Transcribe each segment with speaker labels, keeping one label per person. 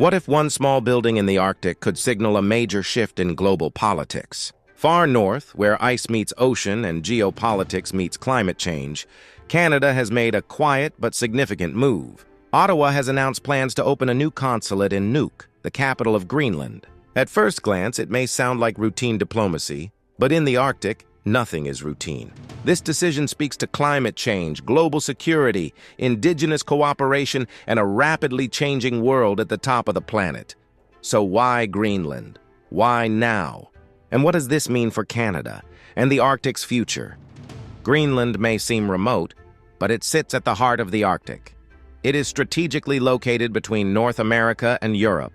Speaker 1: What if one small building in the Arctic could signal a major shift in global politics? Far north, where ice meets ocean and geopolitics meets climate change, Canada has made a quiet but significant move. Ottawa has announced plans to open a new consulate in Nuuk, the capital of Greenland. At first glance, it may sound like routine diplomacy, but in the Arctic, nothing is routine. This decision speaks to climate change, global security, indigenous cooperation, and a rapidly changing world at the top of the planet. So why Greenland? Why now? And what does this mean for Canada and the Arctic's future? Greenland may seem remote, but it sits at the heart of the Arctic. It is strategically located between North America and Europe,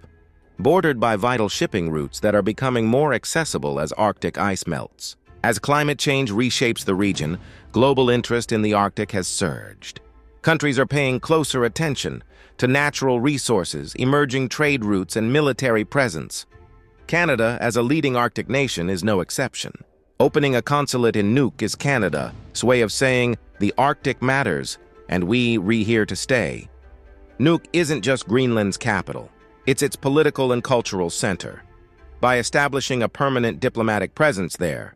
Speaker 1: bordered by vital shipping routes that are becoming more accessible as Arctic ice melts. As climate change reshapes the region, global interest in the Arctic has surged. Countries are paying closer attention to natural resources, emerging trade routes, and military presence. Canada, as a leading Arctic nation, is no exception. Opening a consulate in Nuuk is Canada's way of saying, the Arctic matters, and we're here to stay. Nuuk isn't just Greenland's capital. It's its political and cultural center. By establishing a permanent diplomatic presence there,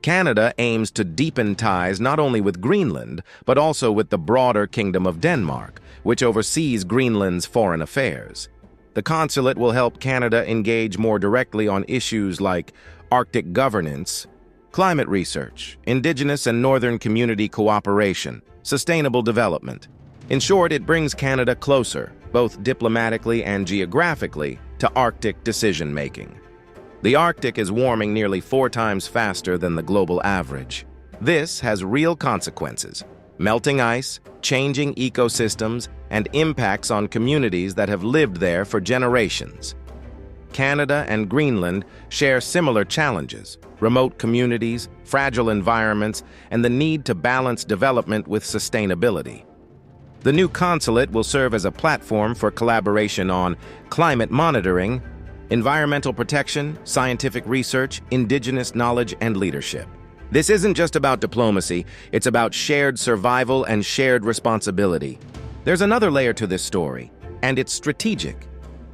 Speaker 1: Canada aims to deepen ties not only with Greenland, but also with the broader Kingdom of Denmark, which oversees Greenland's foreign affairs. The consulate will help Canada engage more directly on issues like Arctic governance, climate research, indigenous and northern community cooperation, sustainable development. In short, it brings Canada closer, both diplomatically and geographically, to Arctic decision-making. The Arctic is warming nearly 4 times faster than the global average. This has real consequences: melting ice, changing ecosystems, and impacts on communities that have lived there for generations. Canada and Greenland share similar challenges: remote communities, fragile environments, and the need to balance development with sustainability. The new consulate will serve as a platform for collaboration on climate monitoring, environmental protection, scientific research, indigenous knowledge, and leadership. This isn't just about diplomacy, it's about shared survival and shared responsibility. There's another layer to this story, and it's strategic.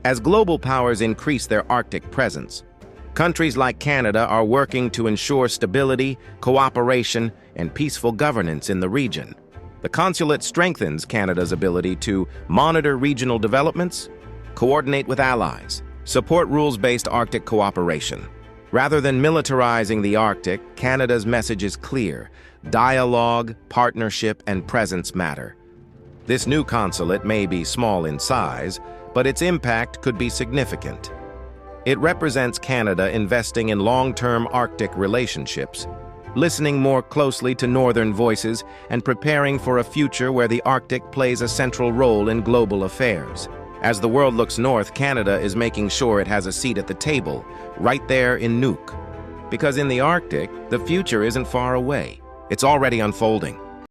Speaker 1: As global powers increase their Arctic presence, countries like Canada are working to ensure stability, cooperation, and peaceful governance in the region. The consulate strengthens Canada's ability to monitor regional developments, coordinate with allies, support rules-based Arctic cooperation. Rather than militarizing the Arctic, Canada's message is clear: dialogue, partnership, and presence matter. This new consulate may be small in size, but its impact could be significant. It represents Canada investing in long-term Arctic relationships, listening more closely to northern voices, and preparing for a future where the Arctic plays a central role in global affairs. As the world looks north, Canada is making sure it has a seat at the table, right there in Nuuk. Because in the Arctic, the future isn't far away. It's already unfolding.